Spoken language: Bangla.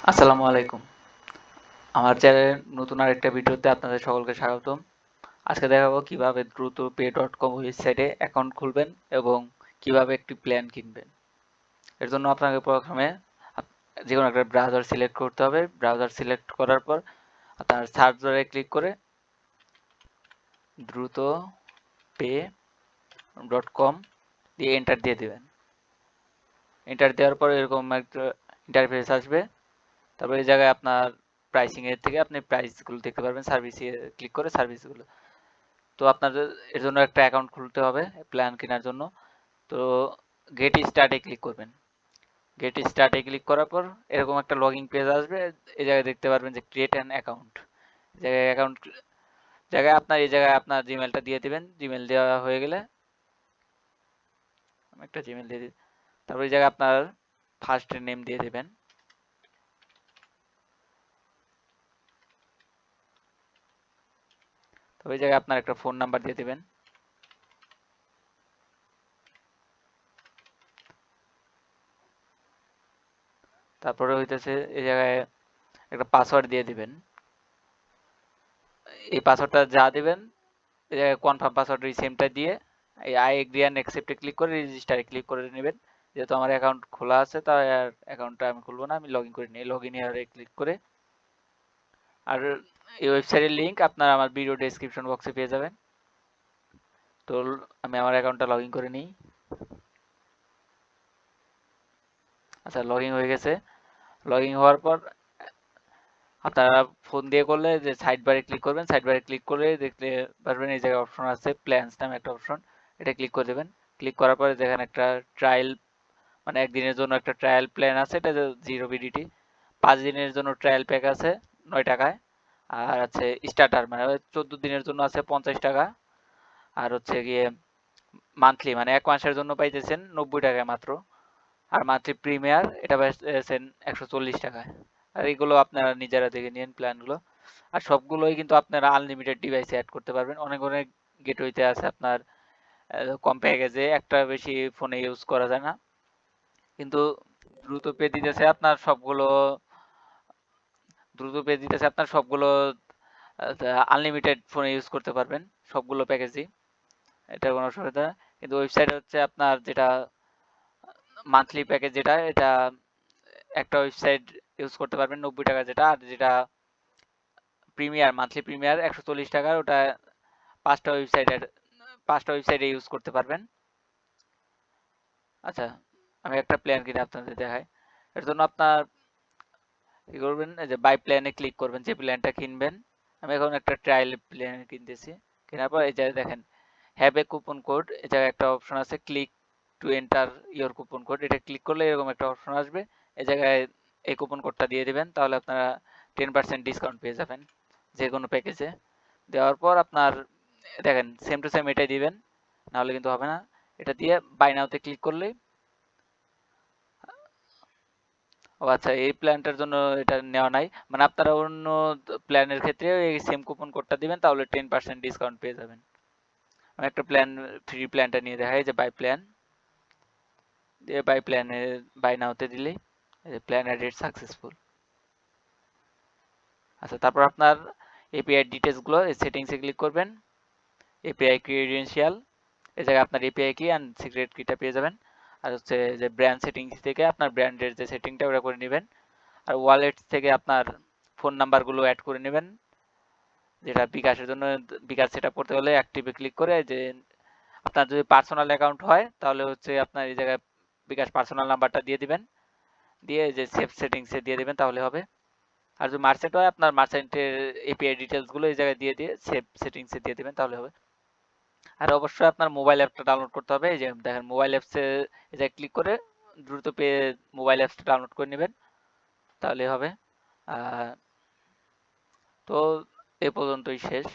আসসালামু আলাইকুম। আমার চ্যানেলে নতুন আরেকটা ভিডিওতে আপনাদের সকলকে স্বাগতম। আজকে দেখাবো কিভাবে দ্রুত pay.com ওয়েবসাইটে অ্যাকাউন্ট খুলবেন এবং কিভাবে একটি প্ল্যান কিনবেন। এর জন্য আপনাকে প্রথমে যেকোনো একটা ব্রাউজার সিলেক্ট করতে হবে। ব্রাউজার সিলেক্ট করার পর আপনার সার্চ বারে ক্লিক করে দ্রুত pay.com দিয়ে এন্টার দিয়ে দিবেন। এন্টার দেওয়ার পর এরকম একটা ইন্টারফেস আসবে। তারপর এই জায়গায় আপনার প্রাইসিং এর থেকে আপনি প্রাইসগুলো দেখতে পারবেন, সার্ভিসে ক্লিক করে সার্ভিসগুলো। তো আপনাদের এর জন্য একটা অ্যাকাউন্ট খুলতে হবে প্ল্যান কেনার জন্য। তো গেট স্টার্টে ক্লিক করবেন। গেট স্টার্টে ক্লিক করার পর এরকম একটা লগইন পেজ আসবে। এই জায়গায় দেখতে পারবেন যে ক্রিয়েট অ্যান অ্যাকাউন্ট। জায়গায় অ্যাকাউন্ট জায়গায় আপনার জিমেলটা দিয়ে দিবেন। জিমেল দেওয়া হয়ে গেলে আমি একটা জিমেল দিয়ে দিই। তারপর এই জায়গায় আপনার ফার্স্ট নেম দিয়ে দিবেন। তো ওই জায়গায় আপনার একটা ফোন নাম্বার দিয়ে দিবেন। তারপরে হইতেছে এই জায়গায় একটা পাসওয়ার্ড দিয়ে দিবেন। এই পাসওয়ার্ডটা যা দিবেন এই জায়গায় কনফার্ম পাসওয়ার্ড এই সেমটা দিয়ে এই আই এগ্রি অ্যান্ড অ্যাকসেপ্টে ক্লিক করে রেজিস্টারে ক্লিক করে নেবেন। যেহেতু আমার অ্যাকাউন্ট খোলা আছে তাই আর অ্যাকাউন্টটা আমি খুলবো না, আমি লগ ইন করে নিই। লগ ইন এ ক্লিক করে আর এই ওয়েবসাইটের লিঙ্ক আপনার আমার ভিডিও ডেসক্রিপশন বক্সে পেয়ে যাবেন। তো আমি আমার অ্যাকাউন্টটা লগ ইন করে নিই। আচ্ছা, লগ ইন হয়ে গেছে। লগ ইন হওয়ার পর আপনারা ফোন দিয়ে করলে যে সাইড বারে ক্লিক করবেন, সাইড বারে ক্লিক করে দেখতে পারবেন এই জায়গায় অপশন আছে প্ল্যানস নামে একটা অপশন। এটা ক্লিক করে দেবেন। ক্লিক করার পরে যেখানে একটা ট্রায়াল মানে একদিনের জন্য একটা ট্রায়াল প্ল্যান আছে, এটা 0 BDT। 5 দিনের জন্য ট্রায়াল প্যাক আছে 9 টাকায়। আর আছে স্টার্টার মানে 14 দিনের জন্য আছে 50 টাকা। আর হচ্ছে গিয়ে মান্থলি মানে 1 মাসের জন্য পাইতেছেন 90 টাকায় মাত্র। আর মান্থলি প্রিমিয়ার এটা পাইতেছেন 140 টাকায়। আর এগুলো আপনারা নিজেরা দেখে নিন প্ল্যানগুলো। আর সবগুলোই কিন্তু আপনারা আনলিমিটেড ডিভাইসে অ্যাড করতে পারবেন। অনেক অনেক গেটওয়েতে আছে আপনার কম প্যাকেজে একটা বেশি ফোনে ইউজ করা যায় না, কিন্তু দ্রুত পে দিতেছে আপনার সবগুলো দ্রুত পে দিতেছে আপনার সবগুলো আনলিমিটেড ফোনে ইউজ করতে পারবেন সবগুলো প্যাকেজই। এটা কোনো অসুবিধা না। কিন্তু ওয়েবসাইট হচ্ছে আপনার যেটা মান্থলি প্যাকেজ, যেটা এটা একটা ওয়েবসাইট ইউজ করতে পারবেন 90 টাকা যেটা, আর যেটা প্রিমিয়ার মান্থলি প্রিমিয়ার 140 টাকার, ওটা 5টা ওয়েবসাইটের 5টা ওয়েবসাইটে ইউজ করতে পারবেন। আচ্ছা, আমি একটা প্ল্যান কিনে আপনাদের দেখাই। এর জন্য আপনার কি করবেন, এই যে বাই প্ল্যানে ক্লিক করবেন যে প্ল্যানটা কিনবেন। আমি এখন একটা ট্রায়াল প্ল্যান কিনতেছি। কেনার পর এই জায়গায় দেখেন হ্যাভ এ কুপন কোড, এই জায়গায় একটা অপশন আছে click to enter your coupon code. এটা ক্লিক করলে এরকম একটা অপশন আসবে। এই জায়গায় এই কুপন কোডটা দিয়ে দিবেন, তাহলে আপনারা 10% ডিসকাউন্ট পেয়ে যাবেন যে কোনো প্যাকেজে। দেওয়ার পর আপনার দেখেন সেম টু সেম এটাই দিবেন, নাহলে কিন্তু হবে না। এটা দিয়ে বাই নাওতে ক্লিক করলেই, ও আচ্ছা, এই প্ল্যানটার জন্য এটা নেওয়া নাই, মানে আপনারা অন্য প্ল্যানের ক্ষেত্রে এই সেম কুপন কোডটা দিবেন, তাহলে 10% ডিসকাউন্ট পেয়ে যাবেন। আমি একটা প্ল্যান ফ্রি প্ল্যানটা নিয়ে দেখাই, যে বাই প্ল্যান দিয়ে বাই প্ল্যানে বাই নাওতে দিলেই প্ল্যান অ্যাডেড সাকসেসফুল। আচ্ছা, তারপর আপনার এপিআই ডিটেলসগুলো এই সেটিংসে ক্লিক করবেন। এপিআই ক্রিডেনশিয়াল, এই জায়গায় আপনার এপিআই কি অ্যান্ড সিক্রেট কিটা পেয়ে যাবেন। আর হচ্ছে যে ব্র্যান্ড সেটিংস থেকে আপনার ব্র্যান্ডের যে সেটিংটা ওটা করে নেবেন। আর ওয়ালেট থেকে আপনার ফোন নাম্বারগুলো অ্যাড করে নেবেন, যেটা বিকাশের জন্য। বিকাশ সেট আপ করতে হলে অ্যাক্টিভে ক্লিক করে যে আপনার যদি পার্সোনাল অ্যাকাউন্ট হয় তাহলে হচ্ছে আপনার এই জায়গায় বিকাশ পার্সোনাল নাম্বারটা দিয়ে দিবেন, দিয়ে যে সেভ সেটিংসে দিয়ে দিবেন তাহলে হবে। আর যদি মার্চেন্ট হয় আপনার মার্চেন্টের এপিআই ডিটেলসগুলো এই জায়গায় দিয়ে সেভ সেটিংসে দিয়ে দিবেন তাহলে হবে। আর অবশ্যই আপনার মোবাইল অ্যাপটা ডাউনলোড করতে হবে। এই যে দেখেন মোবাইল অ্যাপসে এই জায়গায় ক্লিক করে দ্রুত পেয়ে মোবাইল অ্যাপসটা ডাউনলোড করে নেবেন, তাহলে হবে। তো এ পর্যন্তই শেষ।